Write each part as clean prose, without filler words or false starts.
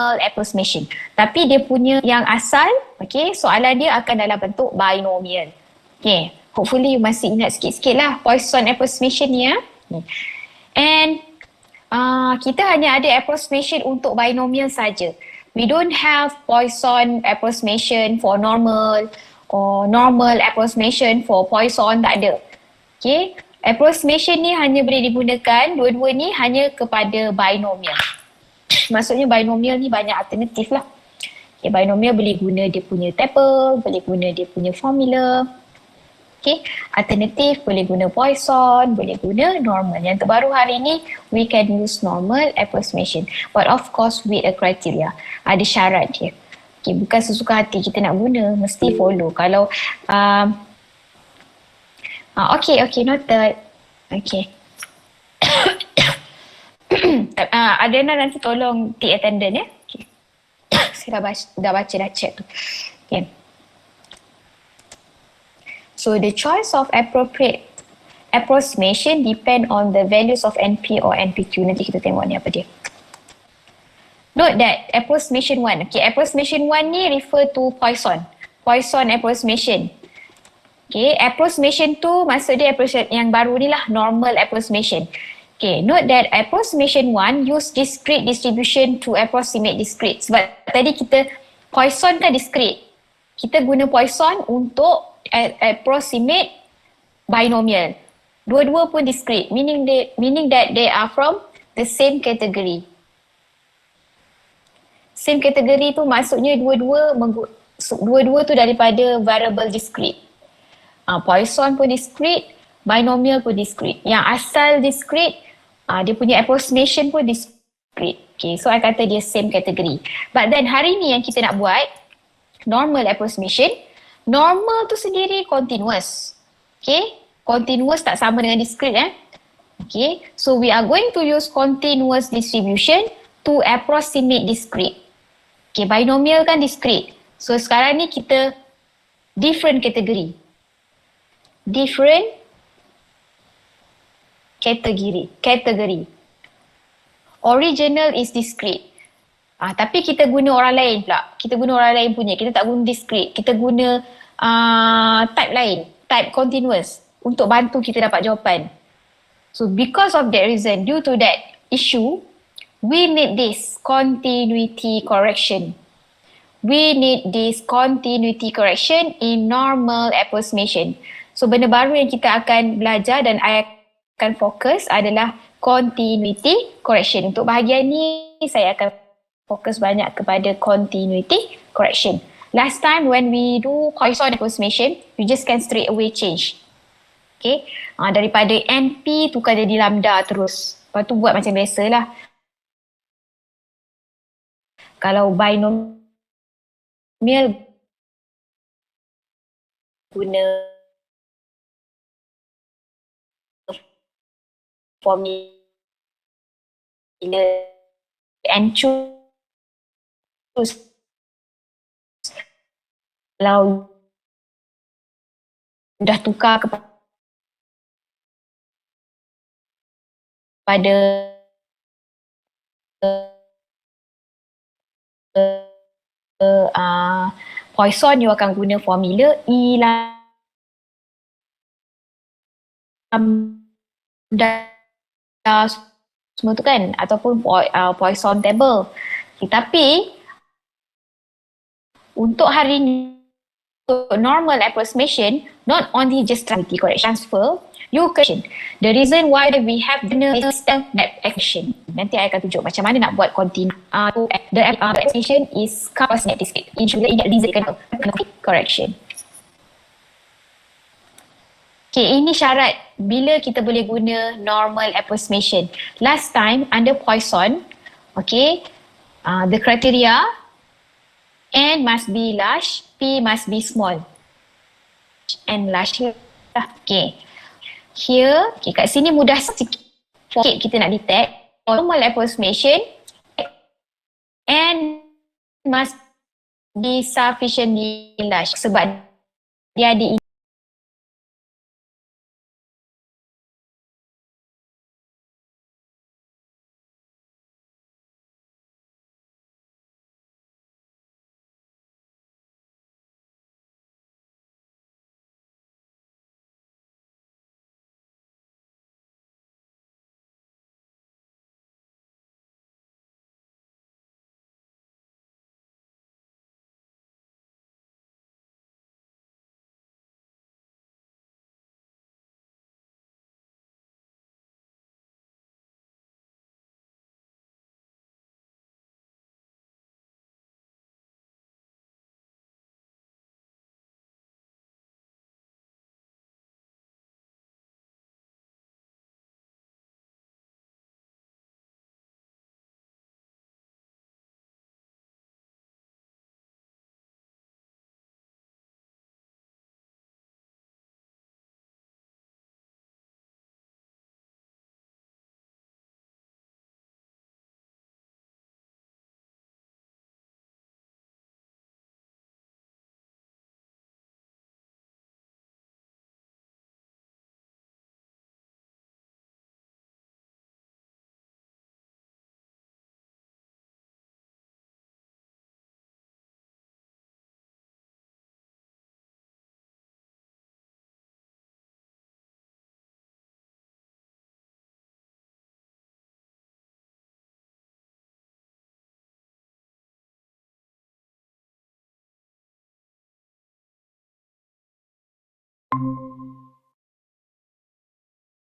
approximation. Tapi dia punya yang asal, okay, soalan dia akan dalam bentuk binomial. Okay, hopefully you masih ingat sikit-sikit lah Poisson approximation ni ya. And kita hanya ada approximation untuk binomial saja. We don't have Poisson approximation for normal or normal approximation for Poisson, tak ada. Okay, approximation ni hanya boleh digunakan, dua-dua ni hanya kepada binomial. Maksudnya binomial ni banyak alternatif lah. Okay, binomial boleh guna dia punya tuple, boleh guna dia punya formula. Okay, alternatif boleh guna Poisson, boleh guna normal. Yang terbaru hari ni, we can use normal approximation. But of course with a criteria. Ada syarat dia. Okay, bukan sesuka hati kita nak guna, mesti follow. Kalau, okay, noted. Okay. Adriana nanti tolong take attendance ya. Okay. Saya dah baca dah check tu. Okay. So the choice of appropriate approximation depend on the values of NP or NPQ. Nanti kita tengok ni apa dia. Note that approximation 1. Okay, approximation 1 ni refer to Poisson. Poisson approximation. Okay, approximation 2 maksud dia approximation yang baru ni lah, normal approximation. Okay, note that approximation 1 use discrete distribution to approximate discrete. Sebab tadi kita Poisson kan discrete. Kita guna Poisson untuk approximate binomial. Dua-dua pun discrete, meaning that they are from the same category. Same category tu maksudnya dua-dua tu daripada variable discrete. Poisson pun discrete, binomial pun discrete. Yang asal discrete, dia punya approximation pun discrete. Okay, so I kata dia same category. But then hari ni yang kita nak buat normal approximation. Normal tu sendiri continuous. Okay, continuous tak sama dengan discrete Okay, so we are going to use continuous distribution to approximate discrete. Okay, binomial kan discrete. So sekarang ni kita different category. Different category. Original is discrete. Tapi kita guna orang lain pula. Kita guna orang lain punya. Kita tak guna discrete. Kita guna type lain. Type continuous. Untuk bantu kita dapat jawapan. So because of that reason, due to that issue, we need this continuity correction. We need this continuity correction in normal approximation. So benda baru yang kita akan belajar dan I akan fokus adalah continuity correction. Untuk bahagian ni saya akan fokus banyak kepada continuity correction. Last time when we do Poisson approximation, you just can straight away change. Okay, daripada NP tukar jadi lambda terus. Lepas tu buat macam biasa lah. Kalau binomial guna formula and choose kalau dah tukar kepada Poisson, you akan guna formula E lambda semua tu kan, ataupun Poisson table. Tapi untuk hari ni, untuk normal approximation, not only just transfer, you question the reason why we have the system map equation. Nanti I akan tunjuk macam mana nak buat continue. The application is cost net discrete. Insular correction. Okay, ini syarat bila kita boleh guna normal approximation. Last time under Poisson, okay, the criteria N must be large, P must be small. N large lah. Okay. Here, okay, kat sini mudah sikit. Okay, kita nak detect normal approximation N must be sufficiently large sebab dia ada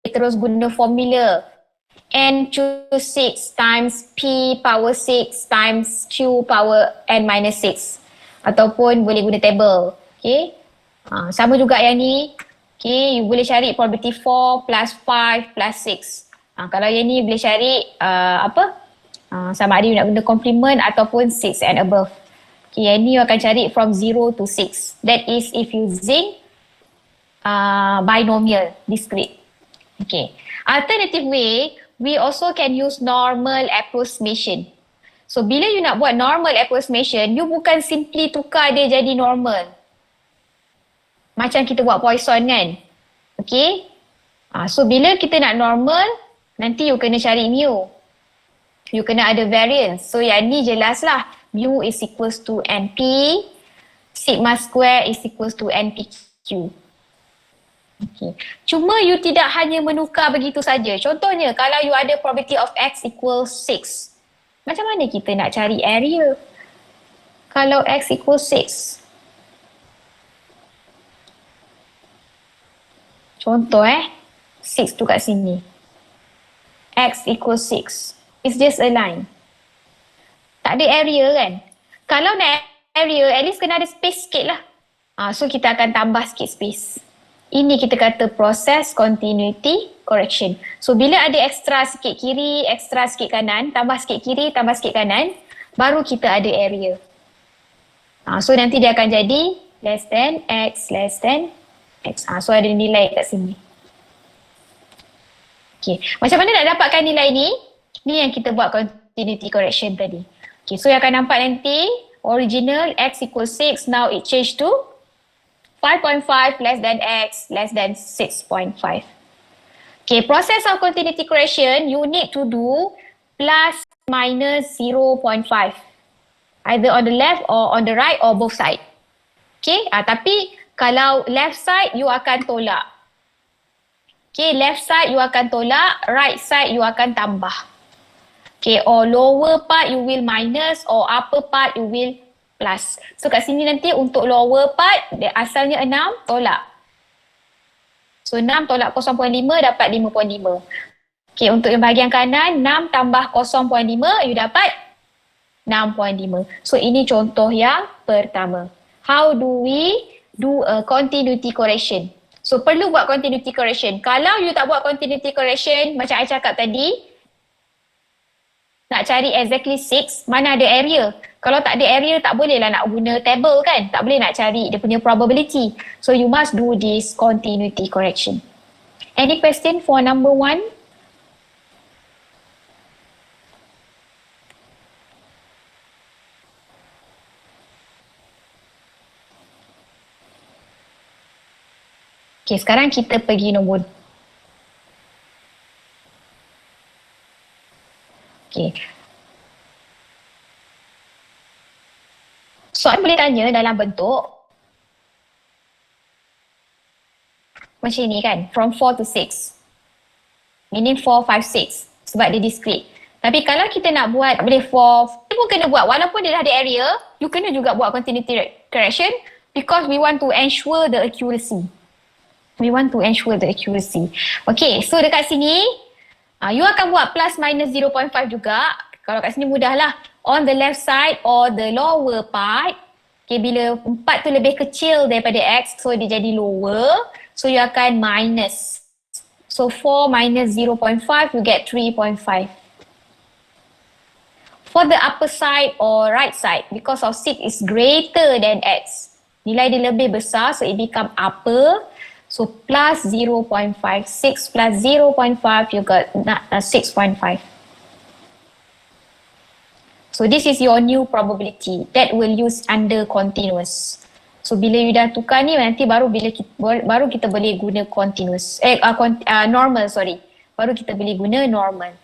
terus guna formula n choose 6 times p power 6 times q power n minus 6. Ataupun boleh guna table. Okay. Sama juga yang ni. Okay, you boleh cari probability 4 plus 5 plus 6. Kalau yang ni boleh cari sama ada you nak guna complement ataupun 6 and above. Okay, yang ni you akan cari from 0 to 6. That is if using binomial discrete. Okay. Alternative way, we also can use normal approximation. So bila you nak buat normal approximation, you bukan simply tukar dia jadi normal. Macam kita buat Poisson kan. Okay. So bila kita nak normal, nanti you kena cari mu. You kena ada variance. So yang ni jelas lah. Mu is equals to NP. Sigma square is equals to NPQ. Okay. Cuma you tidak hanya menukar begitu saja. Contohnya kalau you ada probability of X equals 6. Macam mana kita nak cari area? Kalau X equals 6. Contoh 6 tu kat sini. X equals 6. It's just a line. Tak ada area kan? Kalau nak area, at least kena ada space sikit lah. So kita akan tambah sikit space. Ini kita kata proses continuity correction. So bila ada extra sikit kiri, extra sikit kanan, tambah sikit kiri, tambah sikit kanan, baru kita ada area. So nanti dia akan jadi less than X, less than X. So ada nilai kat sini. Okay. Macam mana nak dapatkan nilai ni? Ni yang kita buat continuity correction tadi. Okay. So yang akan nampak nanti, original X equals 6, now it changed to 5.5 less than X less than 6.5. Okay, process of continuity correction, you need to do plus minus 0.5. Either on the left or on the right or both side. Okay, tapi kalau left side, you akan tolak. Okay, left side you akan tolak, right side you akan tambah. Okay, or lower part you will minus or upper part you will plus. So kat sini nanti untuk lower part, dia asalnya 6, tolak. So 6 tolak 0.5 dapat 5.5. Okay, untuk yang bahagian kanan, 6 tambah 0.5, you dapat 6.5. So ini contoh yang pertama. How do we do a continuity correction? So perlu buat continuity correction. Kalau you tak buat continuity correction, macam I cakap tadi, nak cari exactly 6, mana ada area. Kalau tak ada area, tak boleh lah nak guna table kan. Tak boleh nak cari dia punya probability. So you must do this continuity correction. Any question for number 1? Okay, sekarang kita pergi nombor. Okay. Soalan boleh tanya dalam bentuk macam ni kan, from 4 to 6. Meaning 4, 5, 6 sebab dia discrete. Tapi kalau kita nak buat boleh 4, kita pun kena buat walaupun dia dah ada area, you kena juga buat continuity correction because we want to ensure the accuracy. We want to ensure the accuracy. Okay, so dekat sini you akan buat plus minus 0.5 juga. Kalau kat sini mudah lah. On the left side or the lower part. Okay, bila 4 tu lebih kecil daripada X, so dia jadi lower. So you akan minus. So 4 minus 0.5, you get 3.5. For the upper side or right side, because of 6 is greater than X. Nilai dia lebih besar, so it become upper. So plus 0.5, 6 plus 0.5, you got 6.5. So this is your new probability that will use under continuous. So bila you dah tukar ni, nanti baru kita boleh guna continuous. Normal, sorry. Baru kita boleh guna normal.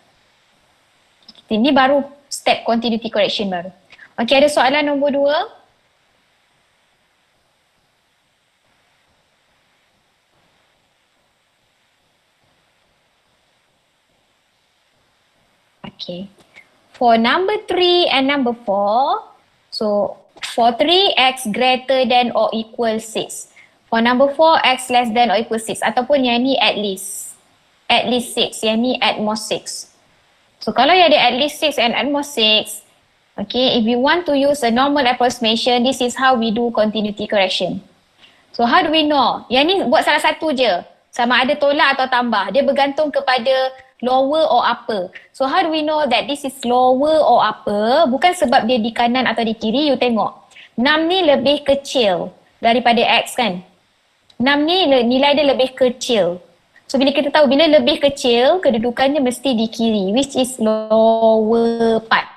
Ini baru step continuity correction baru. Okay, ada soalan nombor 2? Okay. For number 3 and number 4, so for 3, X greater than or equal 6. For number 4, X less than or equal 6. Ataupun yang ni at least. at least 6, yang ni at most 6. So kalau you ada at least 6 and at most 6, okay, if you want to use a normal approximation, this is how we do continuity correction. So how do we know? Yang ni buat salah satu je. Sama ada tolak atau tambah. Dia bergantung kepada lower or upper. So how do we know that this is lower or upper? Bukan sebab dia di kanan atau di kiri. You tengok. 6 ni lebih kecil daripada X kan? 6 ni nilai dia lebih kecil. So bila kita tahu bila lebih kecil, kedudukannya mesti di kiri. Which is lower part.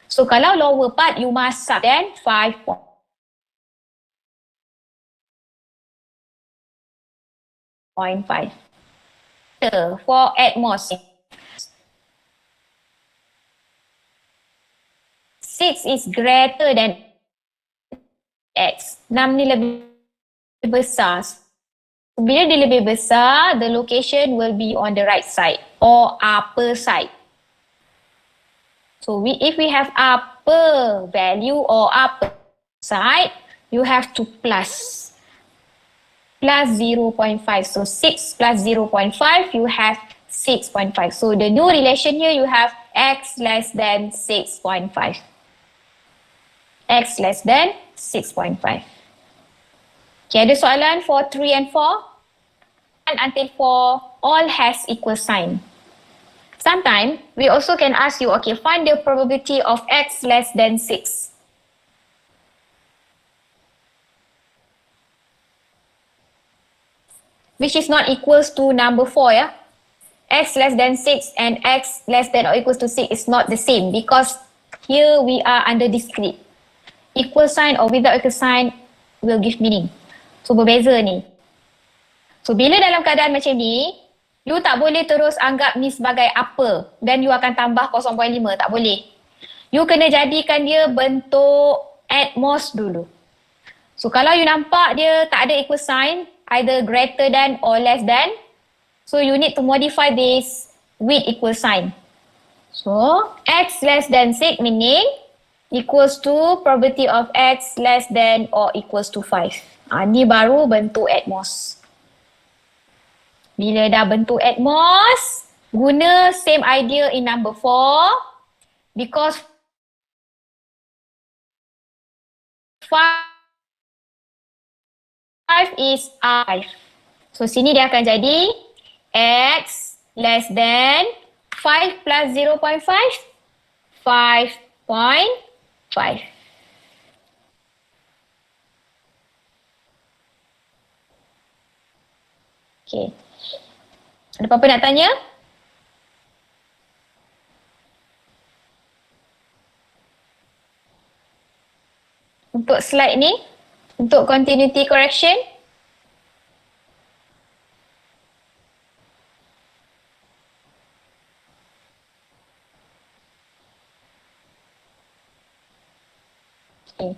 So kalau lower part, you must sub then 5.5. For at most 6 is greater than X. 6 ni lebih besar. Bila dia lebih besar, the location will be on the right side or upper side. So if we have upper value or upper side, you have to plus 0.5. So 6 plus 0.5, you have 6.5. So the new relation here, you have X less than 6.5. X less than 6.5. Okay, ada soalan for 3 and 4? And until 4, all has equal sign. Sometimes, we also can ask you, okay, find the probability of X less than 6. Which is not equals to number 4, yeah? X less than 6 and X less than or equals to 6 is not the same because here we are under discrete. Equal sign or without equal sign will give meaning. So berbeza ni. So bila dalam keadaan macam ni, you tak boleh terus anggap ni sebagai upper dan you akan tambah 0.5, tak boleh. You kena jadikan dia bentuk at most dulu. So kalau you nampak dia tak ada equal sign, either greater than or less than, so you need to modify this with equal sign. So X less than 6 meaning equals to probability of X less than or equals to 5. Ni baru bentuk at most. Bila dah bentuk at most, guna same idea in number 4 because 5 is 5. So sini dia akan jadi X less than 5 plus 0.5, 5.5. Okay. Ada apa-apa nak tanya? Untuk slide ni, untuk continuity correction. Okay.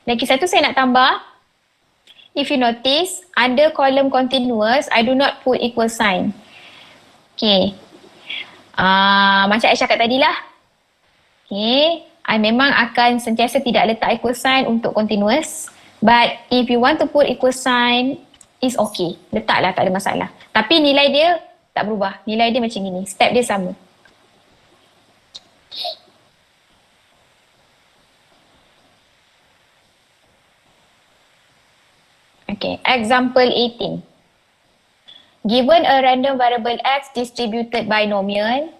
Lagi satu saya nak tambah. If you notice, under column continuous, I do not put equal sign. Okay. Macam I cakap tadi lah. Okay. I memang akan sentiasa tidak letak equal sign untuk continuous. But if you want to put equal sign, is okay. Letaklah, tak ada masalah. Tapi nilai dia tak berubah. Nilai dia macam ni. Step dia sama. Okay, example 18. Given a random variable x distributed binomial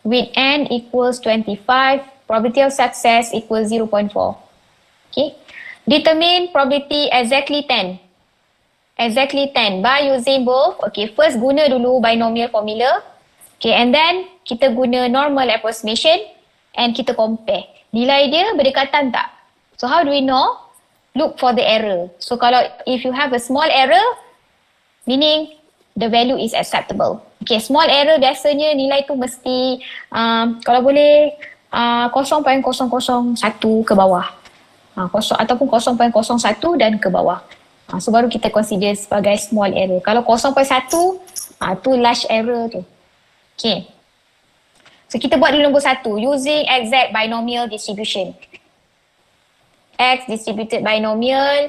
with n equals 25, probability of success equals 0.4. Okay, determine probability exactly 10. Exactly 10 by using both. Okay, first guna dulu binomial formula. Okay, and then kita guna normal approximation and kita compare. Nilai dia berdekatan tak? So how do we know? Look for the error. So kalau if you have a small error, meaning the value is acceptable. Okay, small error biasanya nilai tu mesti kalau boleh 0.001 ke bawah. Ataupun 0.01 dan ke bawah. So baru kita consider sebagai small error. Kalau 0.1, tu large error tu. Okay. So kita buat dulu nombor 1 using exact binomial distribution. X distributed binomial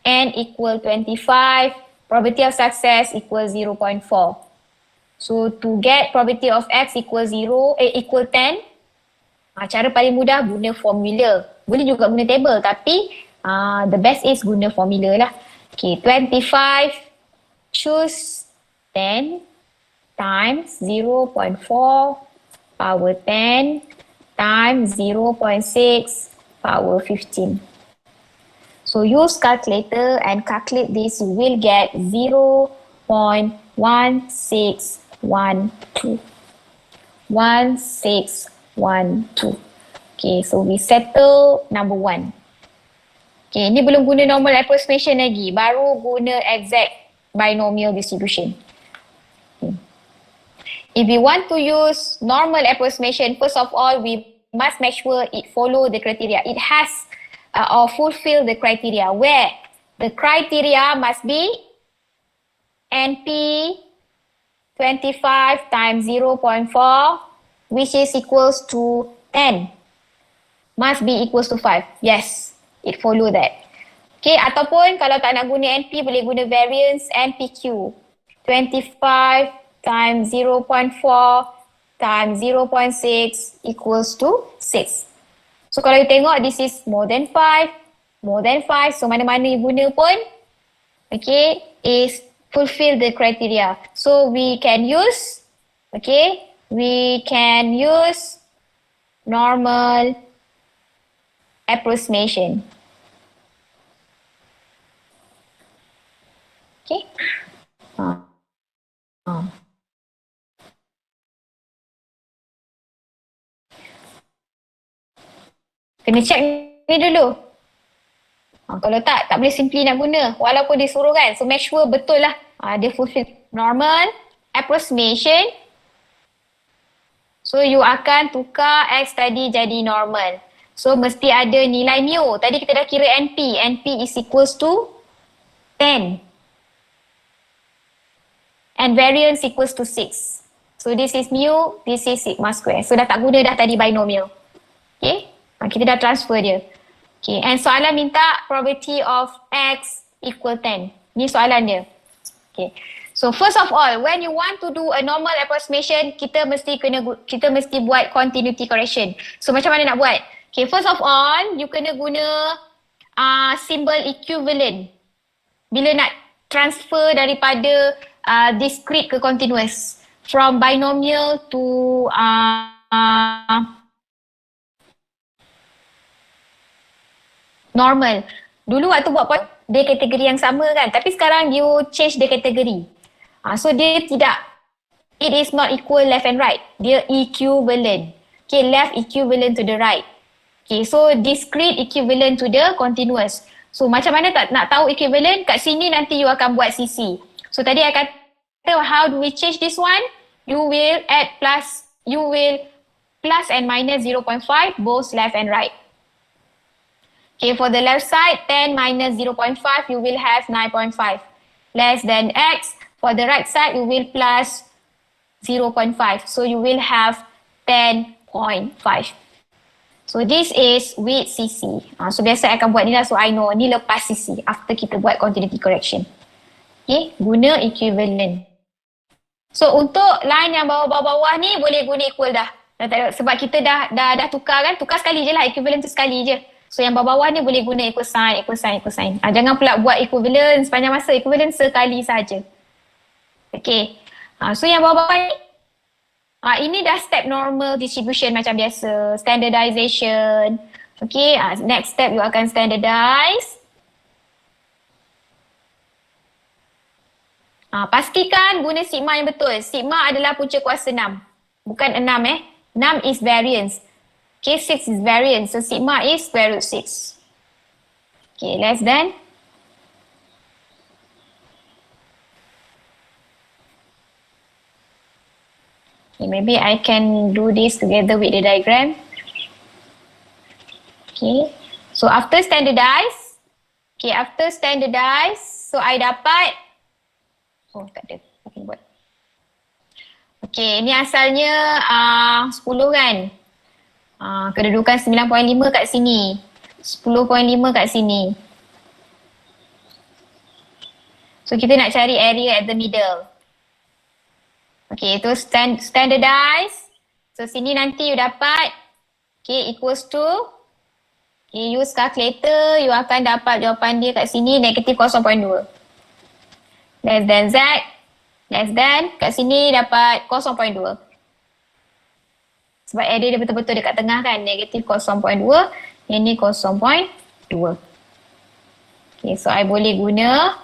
n equal 25, probability of success equal 0.4. So to get probability of x equal 10, cara paling mudah guna formula. Boleh juga guna table tapi the best is guna formula lah. Okay, 25 choose 10 times 0.4 power 10 times 0.6 power 15. So use calculator and calculate this, you will get 0.1612. 1612. Okay, so we settle number 1. Okay, ni belum guna normal approximation lagi, baru guna exact binomial distribution. If we want to use normal approximation, first of all, we must make sure it follow the criteria. It has or fulfill the criteria, where the criteria must be NP 25 times 0.4, which is equals to 10. Must be equals to 5. Yes, it follow that. Okay, ataupun kalau tak nak guna NP, boleh guna variance NPQ. 25 times 0.4 times 0.6 equals to 6. So kalau you tengok, this is more than 5. So mana-mana you guna pun, okay, is fulfill the criteria. So we can use, okay, we can use normal approximation. Okay. Kena check ni dulu. Kalau tak boleh simply nak guna. Walaupun dia suruh kan. So make sure betul lah. Dia fulfill normal approximation. So you akan tukar X tadi jadi normal. So mesti ada nilai mu. Tadi kita dah kira NP. NP is equals to 10. And variance equals to 6. So this is mu, this is sigma square. So dah tak guna dah tadi binomial. Okay. Kita dah transfer dia. Okay, and soalan minta probability of X equal 10. Ni soalan dia. Okay. So first of all, when you want to do a normal approximation, kita mesti buat continuity correction. So macam mana nak buat? Okay, first of all, you kena guna symbol equivalent. Bila nak transfer daripada discrete ke continuous. From binomial to normal. Dulu waktu buat dia kategori yang sama kan, tapi sekarang you change the kategori. So dia tidak, it is not equal left and right. Dia equivalent. Okay, left equivalent to the right. Okay, so discrete equivalent to the continuous. So macam mana tak nak tahu equivalent? Kat sini nanti you akan buat CC. So tadi I kata how do we change this one? You will plus and minus 0.5 both left and right. Okay, for the left side, 10 minus 0.5, you will have 9.5. Less than X. For the right side, you will plus 0.5. So you will have 10.5. So this is with CC. So biasa I akan buat ni lah, so I know ni lepas CC after kita buat continuity correction. Okay, guna equivalent. So untuk line yang bawah-bawah ni boleh guna equal dah. Sebab kita dah tukar kan, tukar sekali je lah, equivalent tu sekali je. So yang bawah-bawah ni boleh guna equal sign. Jangan pula buat equivalent sepanjang masa, equivalent sekali saja. Okay. So yang bawah-bawah ni, ini dah step normal distribution macam biasa. Standardization. Okay, next step you akan standardize. Pastikan guna sigma yang betul. Sigma adalah punca kuasa 6. Bukan 6 6 is variance. Okay, 6 is variance. So sigma is square root 6. Okay, less than. Okay, maybe I can do this together with the diagram. Okay, so after standardize. Okay, after standardize. So I dapat. Oh, tak ada. Okay, buat. Okay, ni asalnya 10 kan. Kedudukan 9.5 kat sini. 10.5 kat sini. So kita nak cari area at the middle. Okay, itu standardize. So sini nanti you dapat equals to, use calculator, you akan dapat jawapan dia kat sini negatif 0.2. Less than Z, less than, kat sini dapat 0.2. Sebab area dia betul-betul dekat tengah kan, negatif 0.2, yang ni 0.2. Okay, so I boleh guna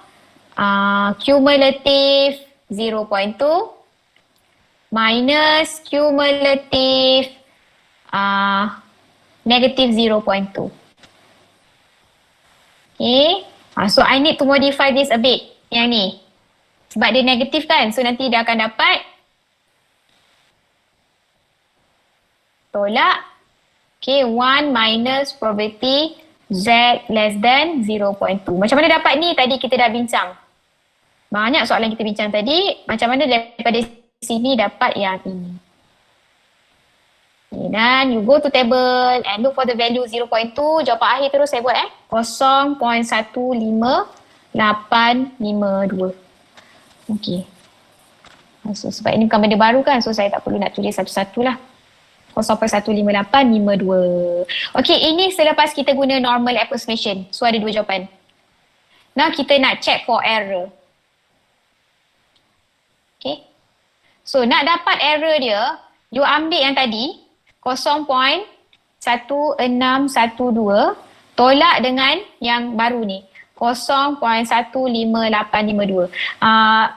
cumulative 0.2 minus cumulative negative 0.2. Okay, so I need to modify this a bit, yang ni. Sebab dia negatif kan, so nanti dia akan dapat tolak 1 minus probability Z less than 0.2. Macam mana dapat ni? Tadi kita dah bincang. Banyak soalan kita bincang tadi. Macam mana daripada sini dapat yang ini. Okay, dan you go to table and look for the value 0.2. Jawapan akhir terus saya buat 0.15852. Okay. So, sebab ini bukan benda baru kan, so saya tak perlu nak tulis satu-satu lah. 0.15852. Okay, ini selepas kita guna normal approximation. So ada dua jawapan. Now kita nak check for error. Okay. So nak dapat error dia, you ambil yang tadi 0.1612 tolak dengan yang baru ni 0.15852.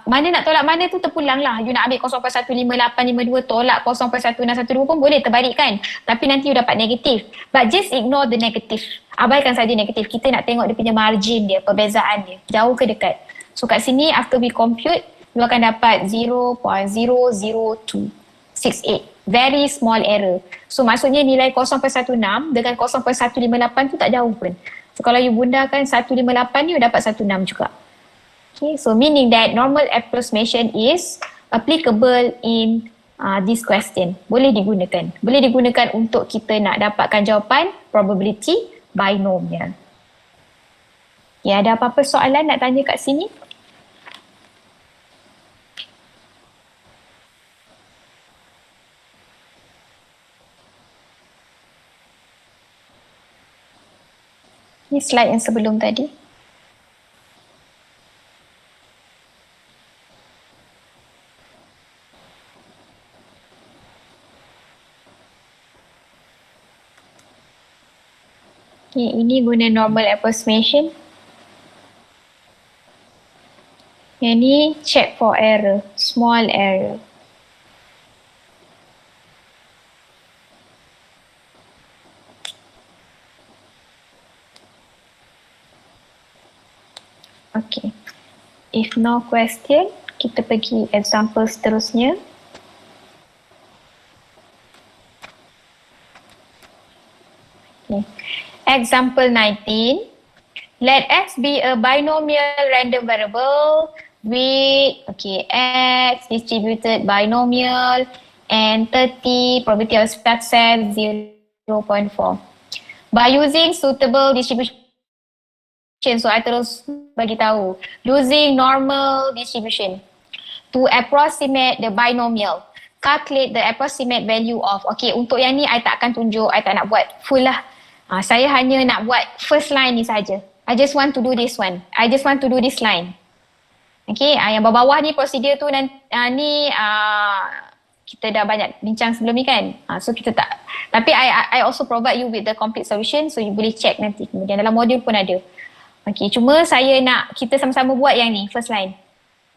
Mana nak tolak mana tu terpulang lah. You nak ambil 0.15852 tolak 0.1612 pun boleh terbalikkan. Tapi nanti you dapat negatif. But just ignore the negative. Abaikan saja negatif. Kita nak tengok dia punya margin dia, perbezaan dia. Jauh ke dekat. So kat sini after we compute, you akan dapat 0.00268. Very small error. So maksudnya nilai 0.16 dengan 0.158 tu tak jauh pun. So kalau you bundakan 158 you dapat 16 juga. Okay, so meaning that normal approximation is applicable in this question. Boleh digunakan. Boleh digunakan untuk kita nak dapatkan jawapan probability binomial. Ya, ada apa-apa soalan nak tanya kat sini? Ini slide yang sebelum tadi. Okay, ini guna normal approximation. Yang ni check for error, small error. Okay, if no question, kita pergi example seterusnya. Okay. Example 19. Let X be a binomial random variable with X distributed binomial and 30 probability of success 0.4. By using suitable distribution, so I terus bagi tahu, using normal distribution to approximate the binomial, calculate the approximate value of, untuk yang ni I tak akan tunjuk, I tak nak buat full lah. Saya hanya nak buat first line ni saja. I just want to do this one. I just want to do this line. Okay, yang bawah-bawah ni prosedur tu kita dah banyak bincang sebelum ni kan. So kita tak, tapi I also provide you with the complete solution, so you boleh check nanti kemudian dalam modul pun ada. Okay, cuma saya nak kita sama-sama buat yang ni, first line.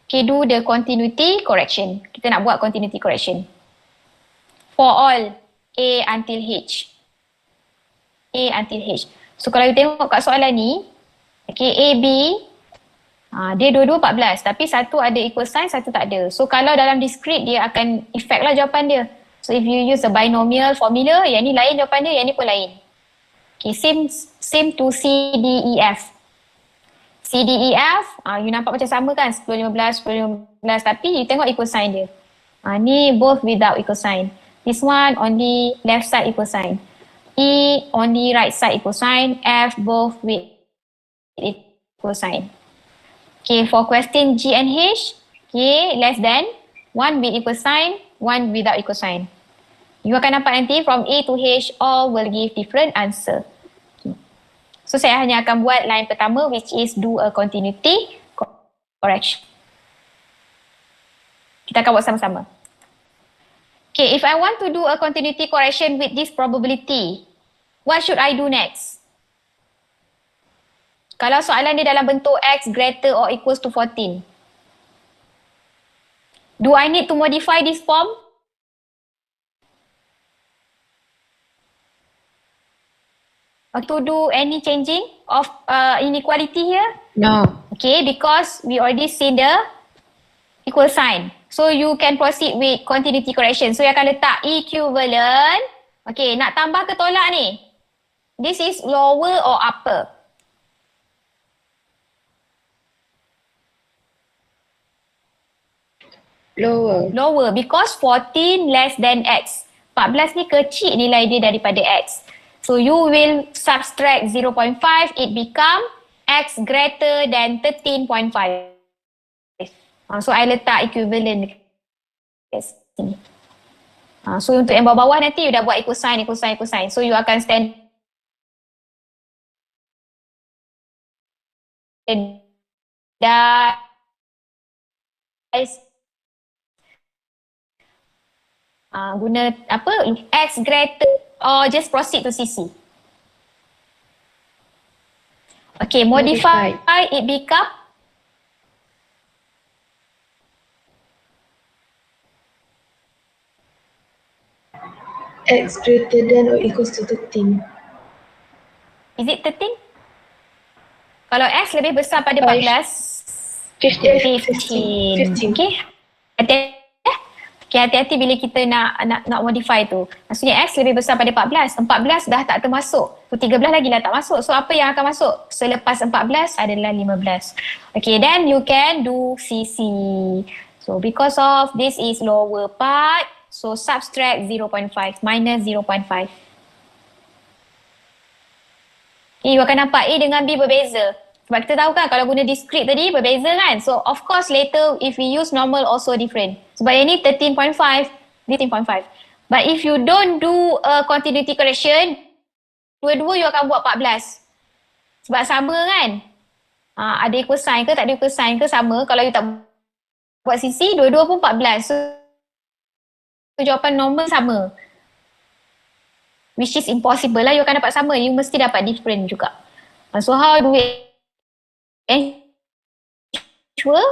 Okay, do the continuity correction. Kita nak buat continuity correction. For all A until H. A until H. So kalau you tengok kat soalan ni, A, B, dia dua-dua 14 tapi satu ada equal sign, satu tak ada. So kalau dalam discrete dia akan effect lah jawapan dia. So if you use the binomial formula, yang ni lain jawapan dia, yang ni pun lain. Okay, same to C, D, E, F. C, D, E, F, you nampak macam sama kan, 10, 15, 10, 15, tapi you tengok equal sign dia. Ni both without equal sign. This one only left side equal sign. E only right side equal sign. F both with equal sign. Okay, for question G and H, okay, less than, one with equal sign, one without equal sign. You akan nampak nanti from A to H, all will give different answer. So saya hanya akan buat line pertama which is do a continuity correction. Kita akan buat sama-sama. Okay, if I want to do a continuity correction with this probability, what should I do next? Kalau soalan dia dalam bentuk X greater or equals to 14, do I need to modify this form? Or to do any changing of inequality here? No. Okay, because we already seen the equal sign. So you can proceed with continuity correction. So you akan letak equivalent. Okay, nak tambah ke tolak ni? This is lower or upper? Lower. Lower because 14 less than X. 14 ni kecil nilai dia daripada X. So you will subtract 0.5, it become X greater than 13.5. So I letak equivalent kat sini. So untuk yang bawah-bawah nanti you dah buat equal sign, equal sign, equal sign. So you akan standardize guna apa, X greater or just proceed to CC. Okay, modify it become X greater than or equals to 13. Is it 13? Kalau X lebih besar pada 14, 15. Okay. Okay, hati-hati bila kita nak modify tu. Maksudnya X lebih besar pada 14. 14 dah tak termasuk. So 13 lagi lah tak masuk. So apa yang akan masuk selepas 14 adalah 15. Okay, then you can do CC. So because of this is lower part, so subtract 0.5 minus 0.5. Okay, you akan nampak A dengan B berbeza. Sebab kita tahu kan kalau guna discrete tadi berbeza kan. So of course later if we use normal also different. Sebab yang ni 13.5, 13.5. But if you don't do a continuity correction, dua-dua you akan buat 14. Sebab sama kan. Ada equal sign ke tak ada equal sign ke sama. Kalau you tak buat CC, dua-dua pun 14. So jawapan normal sama. Which is impossible lah you akan dapat sama. You mesti dapat different juga. So how do we ensure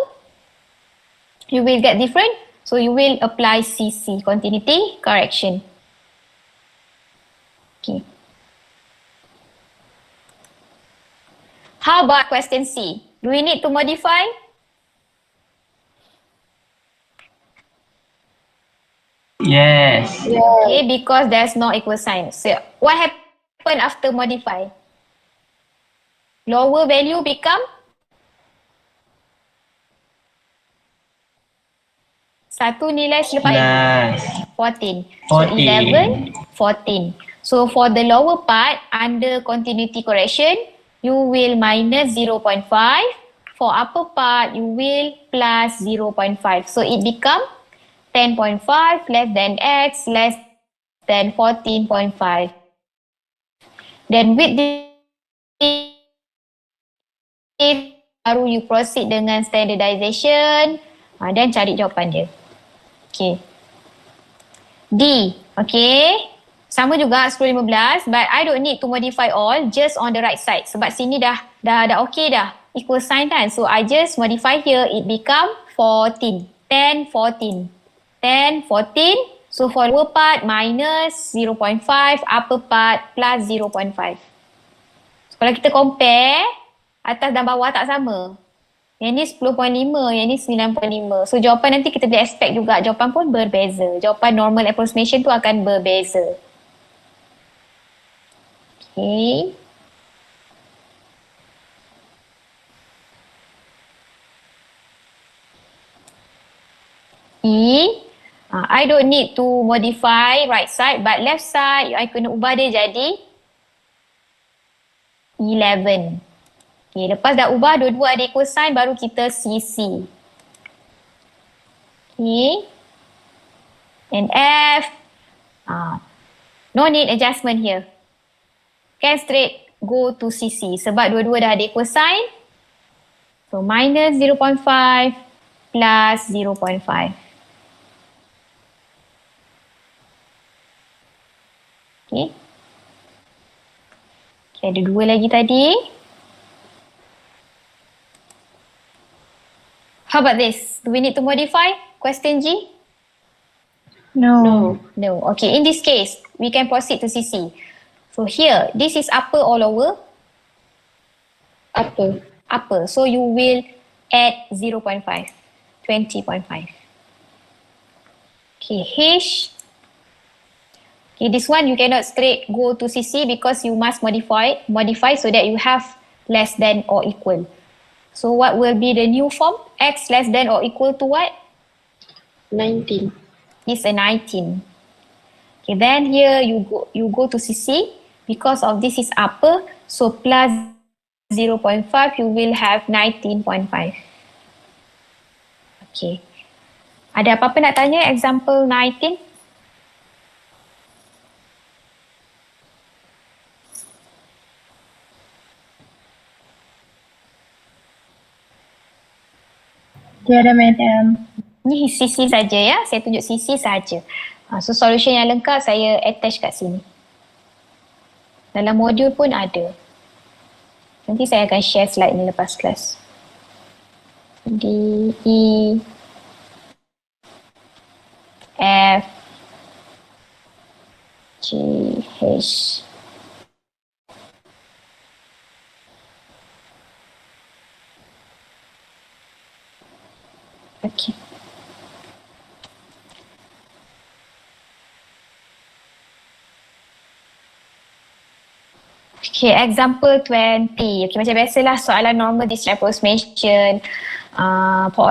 you will get different? So you will apply CC, continuity correction. Okay. How about question C? Do we need to modify? Yes. Okay, because there's no equal sign. So what happened after modify? Lower value become satu nilai selepas Plus 14. So 11, 14. 14. So for the lower part, under continuity correction, you will minus 0.5. For upper part, you will plus 0.5. So it become 10.5 less than X less than 14.5. Then with this, baru you proceed dengan standardization dan cari jawapan dia. Okay. D. Okay. Sama juga 10-15 but I don't need to modify all, just on the right side. Sebab sini dah okay dah. Equal sign kan. So I just modify here, it become 14. 10, 14. 10, 14. So for lower part minus 0.5, upper part plus 0.5. So, kalau kita compare, atas dan bawah tak sama. Yang ni 10.5, yang ni 9.5. So jawapan nanti kita boleh expect juga, jawapan pun berbeza. Jawapan normal approximation tu akan berbeza. Okay. E. I don't need to modify right side but left side I kena ubah dia jadi 11. Okay, lepas dah ubah dua-dua ada equal sign, baru kita CC. Okay. And F. No need adjustment here. Can straight go to CC sebab dua-dua dah ada equal sign. So minus 0.5 plus 0.5. Okay. Okay, ada dua lagi tadi. How about this? Do we need to modify question G? No. No. Okay, in this case, we can proceed to CC. So here, this is upper or lower? Upper. Upper. So you will add 0.5, 20.5. Okay, H. Okay, this one you cannot straight go to CC because you must modify so that you have less than or equal. So what will be the new form? X less than or equal to what? 19. Is a 19. Okay, then here you go to CC because of this is upper, so plus 0.5 you will have 19.5. Okay. Ada apa-apa nak tanya example 19? Tiada, madam. Ni CC saja ya, saya tunjuk CC saja. So solution yang lengkap saya attach kat sini. Dalam modul pun ada. Nanti saya akan share slide ni lepas kelas. D, E, F, G, H. Okay. Okay, example 20. Okay, macam biasalah soalan normal district approximation,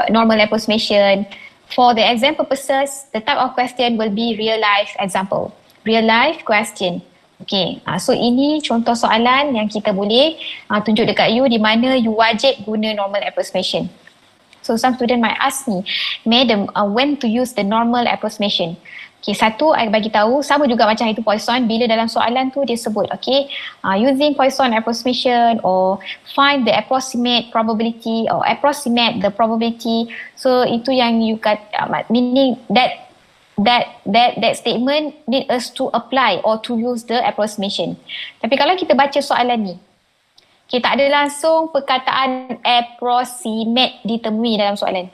normal approximation. For the exam purposes, the type of question will be real life example. Real life question. Okay, so ini contoh soalan yang kita boleh tunjuk dekat you di mana you wajib guna normal approximation. So some student might ask me, Madam, when to use the normal approximation? Okay, satu, I bagi tahu sama juga macam itu Poisson, bila dalam soalan tu dia sebut, okay, using Poisson approximation or find the approximate probability or approximate the probability. So itu yang you kat, meaning that statement need us to apply or to use the approximation. Tapi kalau kita baca soalan ni, okay, tak ada langsung perkataan approximate ditemui dalam soalan.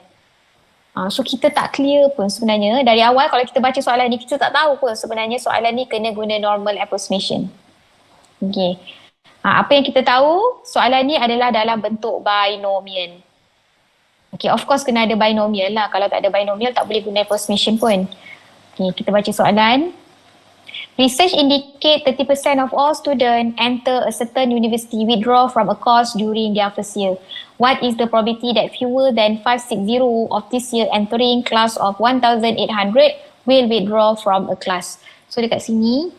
So kita tak clear pun sebenarnya. Dari awal kalau kita baca soalan ni, kita tak tahu pun sebenarnya soalan ni kena guna normal approximation. Okay. Apa yang kita tahu, soalan ni adalah dalam bentuk binomial. Okay, of course kena ada binomial lah. Kalau tak ada binomial, tak boleh guna approximation pun. Okay, kita baca soalan. Research indicate 30% of all students enter a certain university withdraw from a course during their first year. What is the probability that fewer than 560 of this year entering class of 1,800 will withdraw from a class? So dekat sini,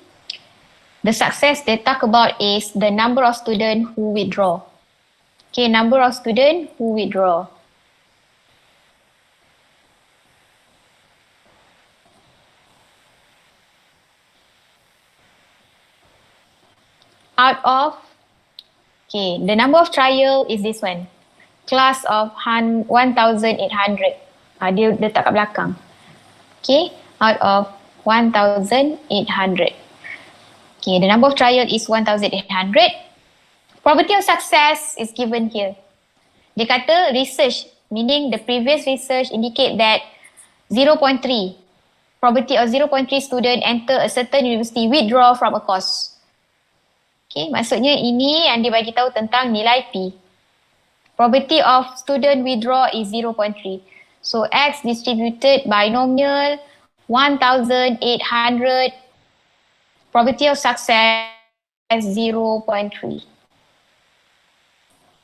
the success they talk about is the number of students who withdraw. Okay, number of students who withdraw. Out of, okay, the number of trial is this one. Class of 1,800. Dia letak kat belakang. Okay, out of 1,800. Okay, the number of trial is 1,800. Probability of success is given here. Dia kata research, meaning the previous research indicate that 0.3. Probability of 0.3 student enter a certain university withdraw from a course. Okay, maksudnya ini yang dia bagi tahu tentang nilai P. Probability of student withdraw is 0.3. So X distributed binomial 1,800. Probability of success 0.3.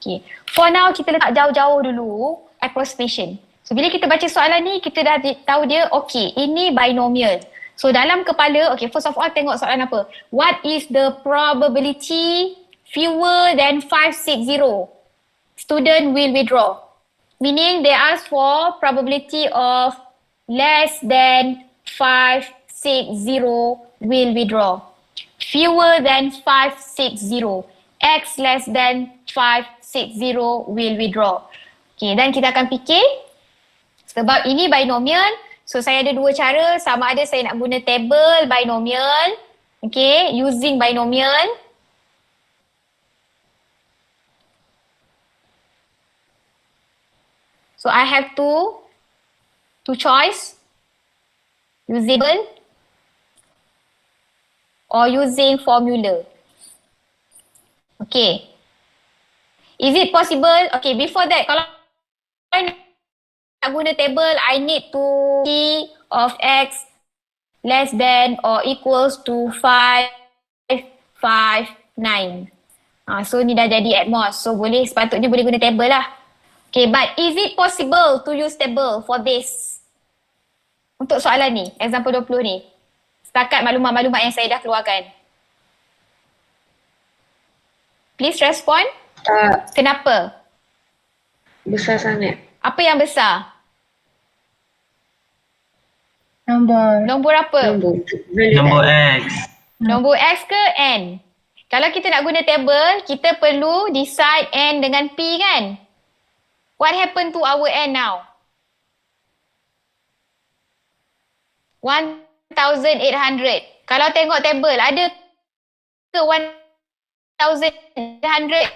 Okay, for now kita letak jauh-jauh dulu approximation. So bila kita baca soalan ni, kita dah tahu dia, okay, ini binomial. So dalam kepala, okay, first of all tengok soalan apa. What is the probability fewer than 560? student will withdraw. Meaning they ask for probability of less than 560 will withdraw. Fewer than 560. X less than 560 will withdraw. Okay, dan kita akan fikir sebab ini binomial. So saya ada dua cara, sama ada saya nak guna table binomial. Okay, using binomial. So I have two choice, usable or using formula. Okay. Is it possible? Okay, before that, kalau I nak guna table, I need to T of X less than or equals to 5, 5, 9. So ni dah jadi atmos. So sepatutnya boleh guna table lah. Okay, but is it possible to use table for this? Untuk soalan ni, example 20 ni. Setakat maklumat-maklumat yang saya dah keluarkan. Please respond. Kenapa? Besar sangat. Apa yang besar? Nombor. Nombor apa? Nombor X. Nombor X ke N? Kalau kita nak guna table, kita perlu decide N dengan P kan? What happened to our N now? 1,800. Kalau tengok table, ada ke 1,800?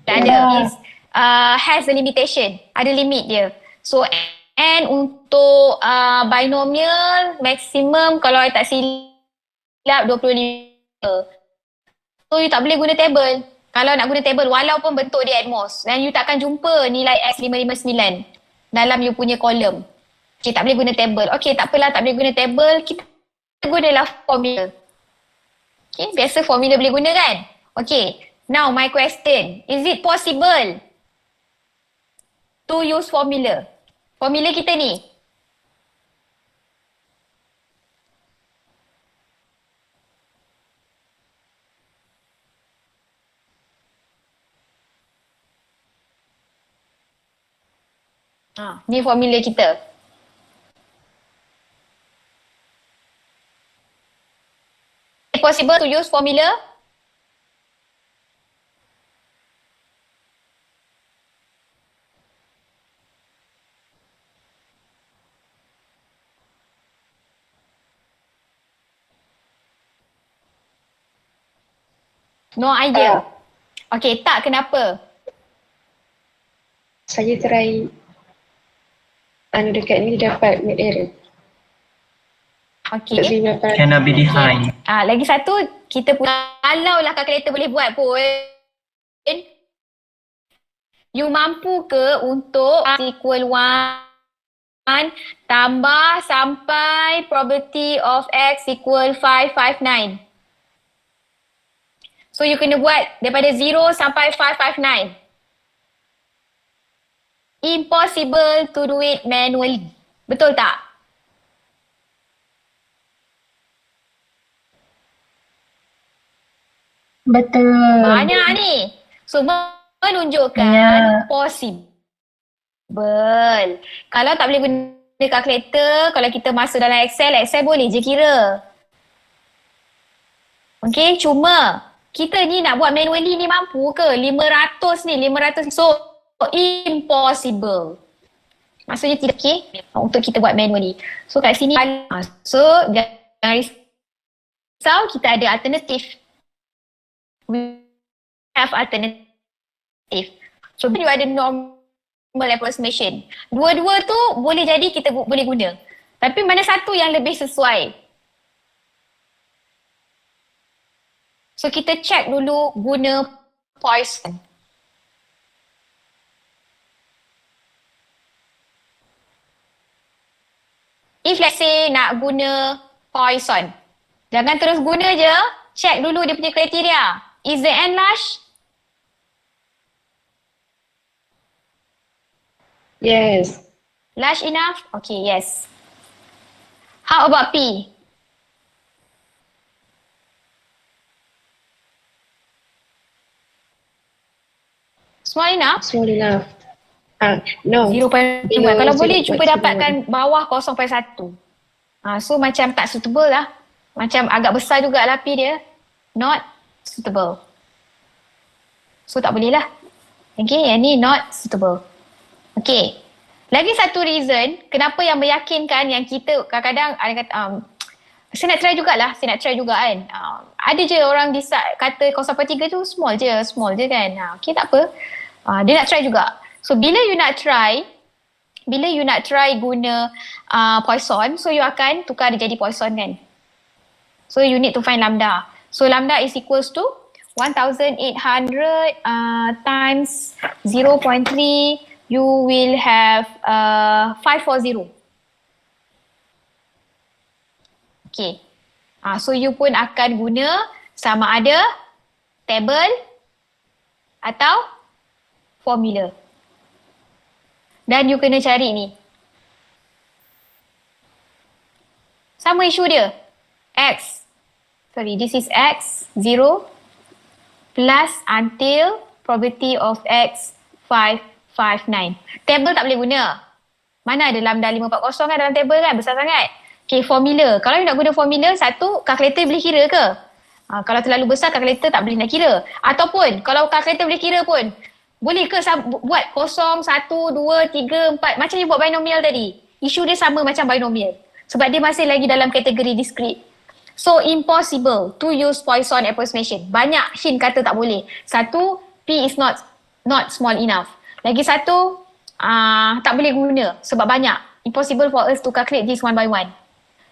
Tak ada. Has a limitation. Ada limit dia. So N untuk binomial maximum kalau I tak silap 25. So you tak boleh guna table. Kalau nak guna table walaupun bentuk dia at most, dan you takkan jumpa nilai X 559 dalam you punya kolom. Okay, tak boleh guna table. Okay, tak apalah, tak boleh guna table. Kita gunalah formula. Okay, biasa formula boleh guna kan? Okay, now my question. Is it possible to use formula? Formula kita ni. Ni formula kita. Is it possible to use formula? No idea. Okay, tak, kenapa? Saya try dekat ni dapat mid error. Okay. Cannot be defined. Lagi satu, kita kalau lah kalkulator boleh buat pun, you mampu ke untuk equal 1 tambah sampai probability of X equal 559. So you kena buat daripada 0 sampai 559. Impossible to do it manually. Betul tak? Betul. Banyak ni. So menunjukkan possible. Kalau tak boleh guna calculator, kalau kita masuk dalam Excel boleh je kira. Okay, cuma kita ni nak buat manually ni mampu ke? 500 ni, 500. So impossible. Maksudnya tidak okay untuk kita buat manually. So kat sini, so jangan risau, kita ada alternatif. We have alternative. So you ada normal approximation. Dua-dua tu boleh jadi kita boleh guna. Tapi mana satu yang lebih sesuai? So kita check dulu guna Poisson. If let's say nak guna Poisson, jangan terus guna je, check dulu dia punya kriteria. Is the N large? Yes. Large enough? Okay, yes. How about P? Small enough? Small enough. No. 0.1. Below Kalau boleh 0.1. cuba dapatkan bawah 0.1. So macam tak suitable lah. Macam agak besar juga lah P dia. Not suitable. So tak boleh lah. Okay, yang ni not suitable. Okay. Lagi satu reason kenapa yang meyakinkan yang kita kadang-kadang ada kata saya nak try jugalah, kan. Ada je orang kata 0.3 tu small je kan. Okay, tak apa. Dia nak try juga. So bila you nak try guna Poisson, so you akan tukar dia jadi Poisson kan. So you need to find lambda. So lambda is equals to 1800 times 0.3, you will have 540. Okay. So you pun akan guna sama ada table atau formula. Dan you kena cari ni. Sama isu dia. This is X 0 plus until probability of X 559. Table tak boleh guna. Mana ada lambda 540 kan dalam table kan, besar sangat. Okay, formula. Kalau you nak guna formula, satu, kalkulator boleh kira ke? Kalau terlalu besar, kalkulator tak boleh nak kira. Ataupun, kalau kalkulator boleh kira pun, boleh ke buat 0, 1, 2, 3, 4, macam you buat binomial tadi. Isu dia sama macam binomial. Sebab dia masih lagi dalam kategori discrete. So, impossible to use Poisson approximation. Banyak hint kata tak boleh. Satu, P is not small enough. Lagi satu, tak boleh guna sebab banyak. Impossible for us to calculate this one by one.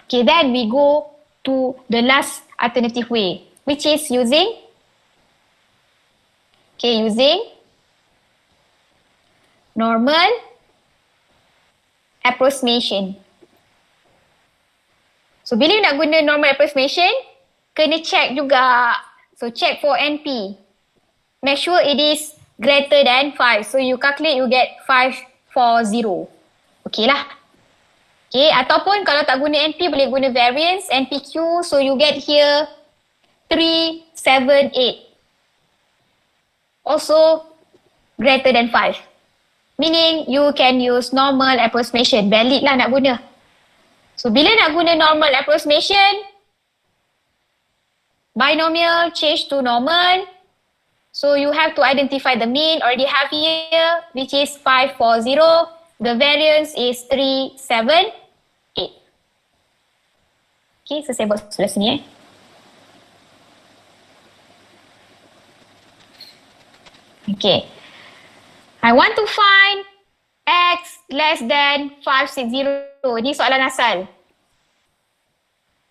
Okay, then we go to the last alternative way, which is using normal approximation. So, bila you nak guna normal approximation, kena check juga. So, check for NP. Make sure it is greater than 5. So, you calculate, you get 540. Okay lah. Okay, ataupun kalau tak guna NP, boleh guna variance, NPQ. So, you get here 378. Also, greater than 5. Meaning, you can use normal approximation. Valid lah nak guna. So, bila nak guna normal approximation, binomial change to normal. So, you have to identify the mean already have here, which is 540. The variance is 378. Okay, so saya buat sebelah sini Okay. I want to find X less than 560. Ini soalan asal.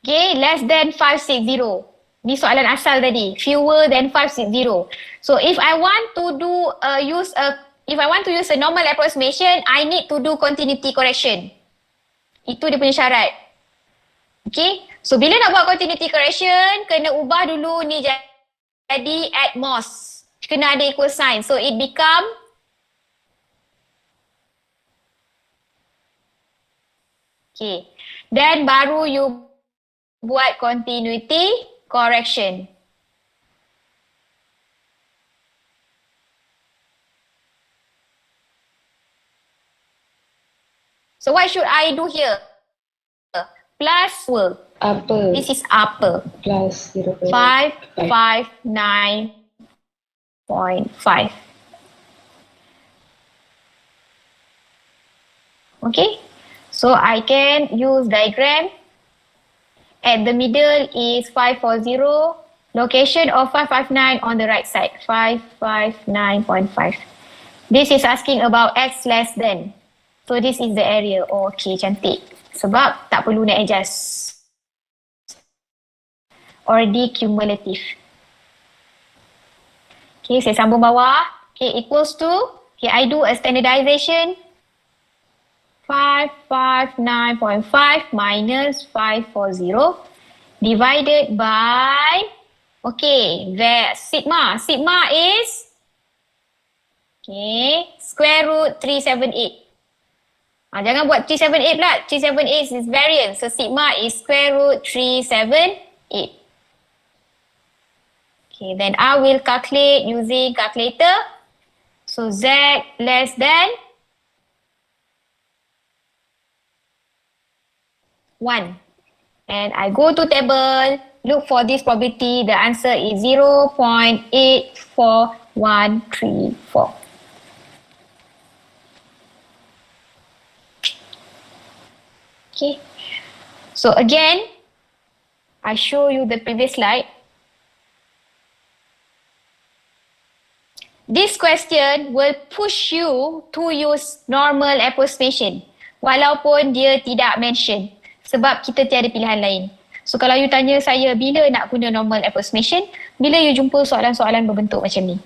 Okay, less than 560. Ini soalan asal tadi. Fewer than 560. So if I want to use a normal approximation, I need to do continuity correction. Itu dia punya syarat. Okay, so bila nak buat continuity correction, kena ubah dulu ni jadi at most. Kena ada equal sign. So it become okay. Then baru you buat continuity correction. So what should I do here? Plus Upper. This is upper. Plus 0.5. 559.5. Okay. So I can use diagram. At the middle is 540. Location of 559 on the right side. 559.5. This is asking about X less than. So this is the area. Oh, okay, cantik. Sebab tak perlu nak adjust. Already cumulative. Okay, saya sambung bawah. Okay, equals to. Okay, I do a standardization. 559.5 minus 540 divided by, okay, the sigma. Sigma is, okay, square root 378. Jangan buat 378 pula. 378 is variance. So sigma is square root 378. Okay, then I will calculate using calculator. So Z less than 1. And I go to table, look for this probability. The answer is 0.84134. Okay. So again, I show you the previous slide. This question will push you to use normal approximation walaupun dia tidak mention sebab kita tiada pilihan lain. So kalau you tanya saya bila nak guna normal approximation, bila you jumpa soalan-soalan berbentuk macam ni.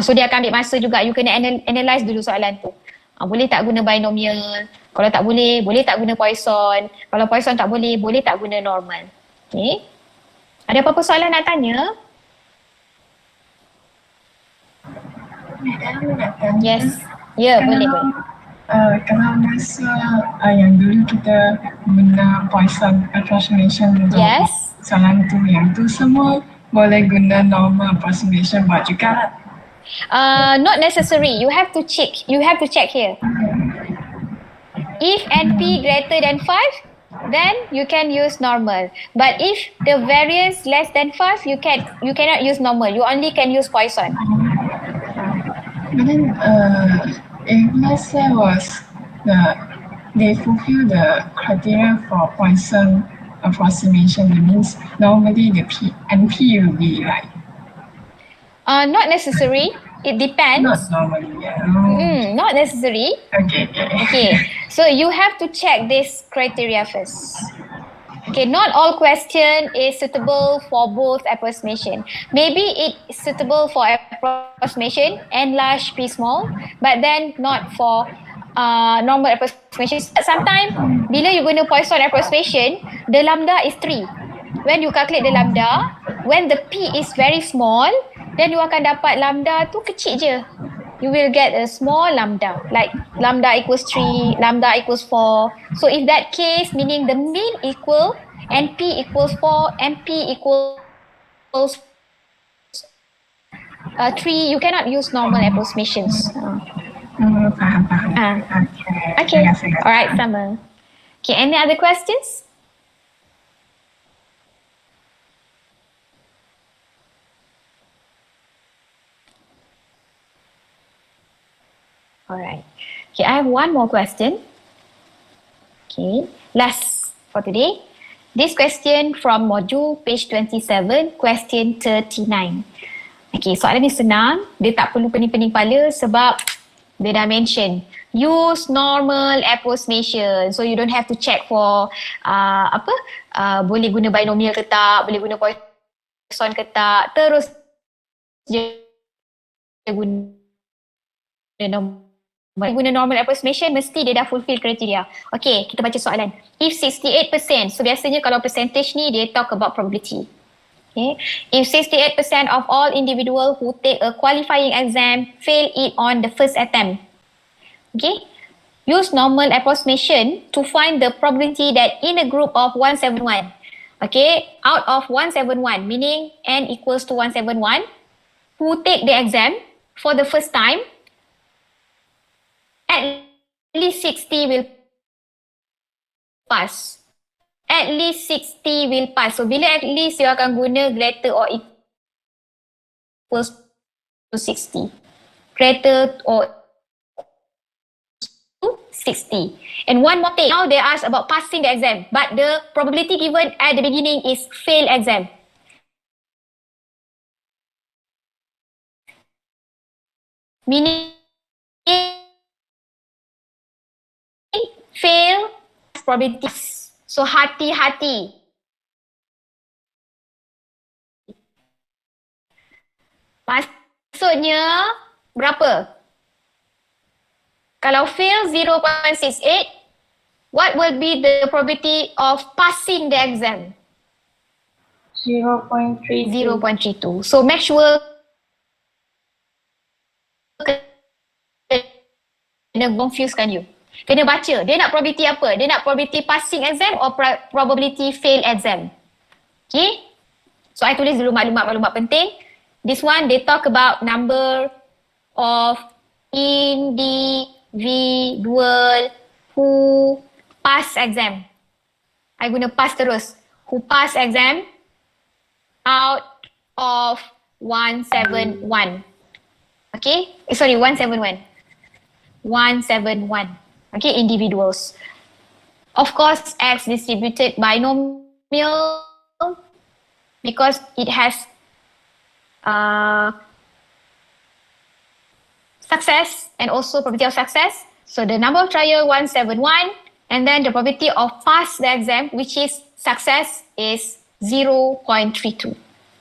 So dia akan ambil masa juga, you kena analyse dulu soalan tu. Boleh tak guna binomial? Kalau tak boleh, boleh tak guna Poisson? Kalau Poisson tak boleh, boleh tak guna normal? Okay. Ada apa-apa soalan nak tanya? Madam nak tanya. Yes. Ya, boleh. Kalau masa yang dulu kita guna Poisson approximation untuk Yes. soalan tu, yang tu semua boleh guna normal approximation buat juga lah. Not necessary. You have to check. You have to check here. If NP greater than 5, then you can use normal. But if the variance less than 5, you cannot use normal. You only can use Poisson. But then if let's say they fulfill the criteria for Poisson approximation, that means normally the NP will be like Not necessary. It depends. not normally. Not necessary. Okay. Okay. So you have to check this criteria first. Okay, not all question is suitable for both approximation. Maybe it's suitable for approximation and large P small, but then not for normal approximation. Sometimes, bila you guna Poisson approximation, the lambda is 3. When you calculate the lambda, when the P is very small, then you akan dapat lambda tu kecil je. You will get a small lambda, like lambda equals 3, lambda equals 4. So if that case, meaning the mean equal, NP equals 4, MP equals 3, you cannot use normal approximations. Faham. Okay, Terima kasih. alright, sama. Okay, any other questions? Alright. Okay, I have one more question. Okay, last for today. This question from module page 27, question 39. Okay, soalan ni senang. Dia tak perlu pening-pening kepala sebab dia dah mention use normal approximation. So you don't have to check for boleh guna binomial ke tak, boleh guna Poisson ke tak. Terus je guna normal approximation, mesti dia dah fulfill kriteria. Okay, kita baca soalan. If 68%, so biasanya kalau percentage ni dia talk about probability. Okay. If 68% of all individual who take a qualifying exam fail it on the first attempt. Okay. Use normal approximation to find the probability that in a group of 171. Okay, out of 171, meaning n equals to 171, who take the exam for the first time, at least 60 will pass. At least 60 will pass. So bila at least, you akan guna greater or equals to 60. Greater or to 60. And one more thing, now they ask about passing the exam, but the probability given at the beginning is fail exam. Meaning fail probabilities. So hati-hati. Maksudnya berapa? Kalau fail 0.68, what will be the probability of passing the exam? 0.3. 0.32. So make sure kena confusekan you. Kena baca. Dia nak probability apa? Dia nak probability passing exam or probability fail exam? Okay? So I tulis dulu maklumat-maklumat penting. This one, they talk about number of individual who pass exam. I guna pass terus. Who pass exam out of 171. Okay? Sorry, 171. 171. Okay, individuals. Of course, X distributed binomial because it has success and also probability of success. So the number of trial 171 and then the probability of pass the exam which is success is 0.32.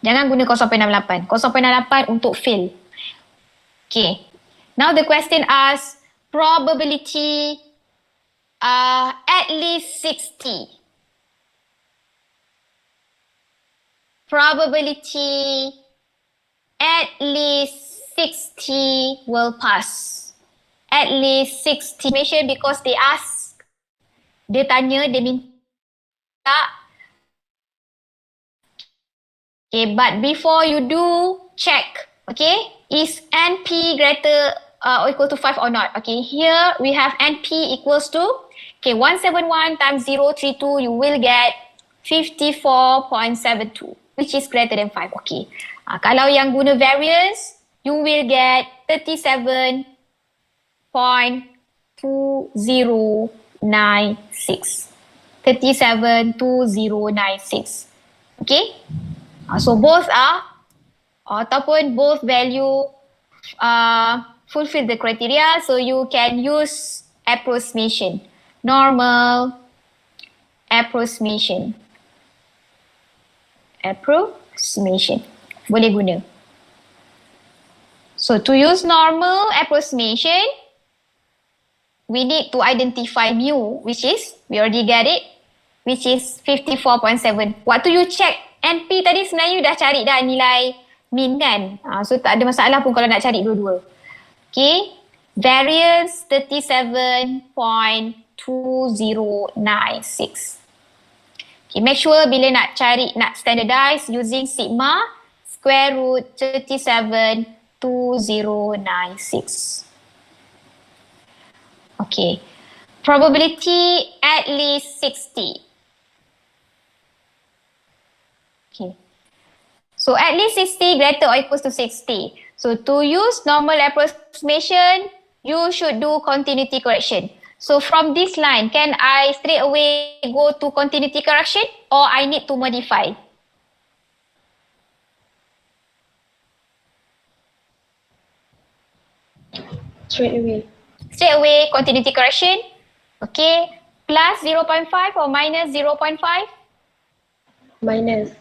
Jangan guna 0.68. 0.68 untuk fail. Okay. Now the question asks probability at least 60. Probability at least 60 will pass. At least 60. Because they ask, dia tanya, dia minta. Okay, but before you do, check. Okay, is NP greater or equal to 5 or not? Okay, here we have NP equals to, okay, 171 times 032, you will get 54.72, which is greater than 5. Okay, kalau yang guna variance, you will get 37.2096. 37.2096. Okay, so both are ataupun both value fulfill the criteria, so you can use approximation, normal approximation boleh guna. So to use normal approximation, we need to identify mu, which is, we already get it, which is 54.7. Waktu you check NP tadi sebenarnya you dah cari dah nilai min kan? So tak ada masalah pun kalau nak cari dua-dua. Okay, variance 37.2096. Okay, make sure bila nak cari, nak standardize using sigma square root 37.2096. Okay, probability at least 60. Okay, so at least 60 greater or equals to 60. So to use normal approximation, you should do continuity correction. So from this line, can I straight away go to continuity correction or I need to modify? Straight away. Straight away continuity correction. Okay, plus 0.5 or minus 0.5? Minus.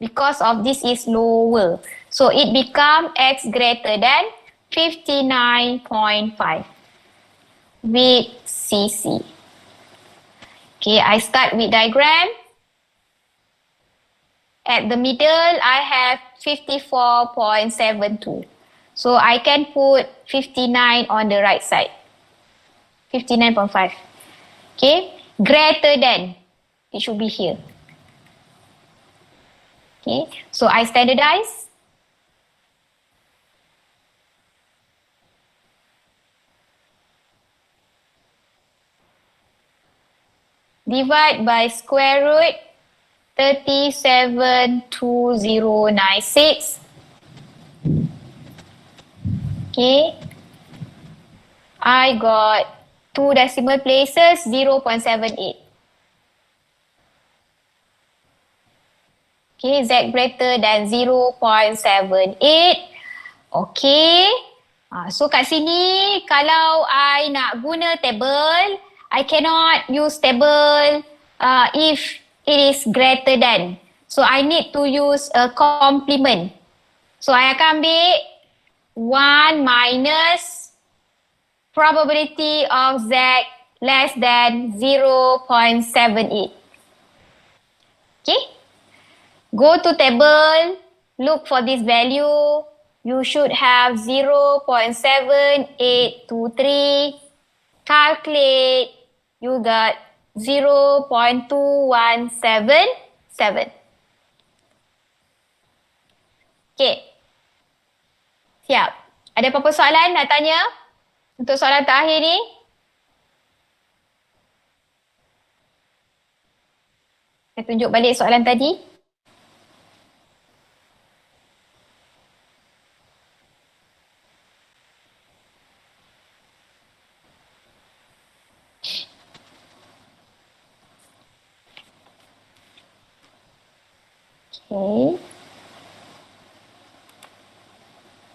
Because of this is lower. So it become X greater than 59.5 with CC. Okay, I start with diagram. At the middle, I have 54.72. So I can put 59 on the right side. 59.5. Okay, greater than, it should be here. Okay, so I standardize. Divide by square root 37.2096. Okay, I got 2 decimal places, 0.78. Okay, Z greater than 0.78. Okay, so kat sini kalau I nak guna table, I cannot use table if it is greater than. So I need to use a complement. So I akan ambil 1 minus probability of Z less than 0.78. Okay, go to table, look for this value. You should have 0.7823. Calculate, you got 0.2177. Okay, siap. Ada apa-apa soalan nak tanya? Untuk soalan terakhir ni. Saya tunjuk balik soalan tadi. Okay.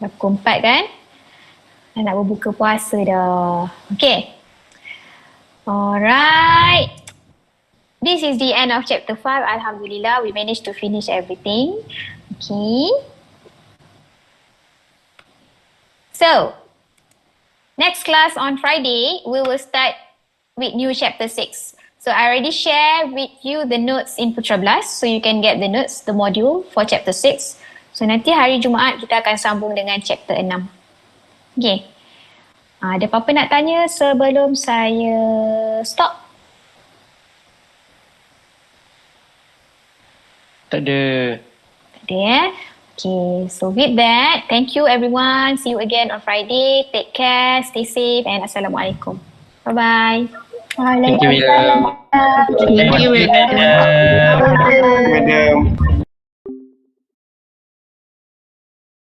Dah pukul 4 kan? Dah nak berbuka puasa dah. Okay. Alright. This is the end of chapter 5. Alhamdulillah, we managed to finish everything. Okay. So, next class on Friday, we will start with new chapter 6. So, I already share with you the notes in Putra Blast. So, you can get the notes, the module for chapter 6. So, nanti hari Jumaat kita akan sambung dengan chapter 6. Okay. Ada apa-apa nak tanya sebelum saya stop? Tak ada. Tak ada ya? Okay, so with that, thank you everyone. See you again on Friday. Take care, stay safe and Assalamualaikum. Bye-bye. Thank you, William. Thank you, Madam. Madam.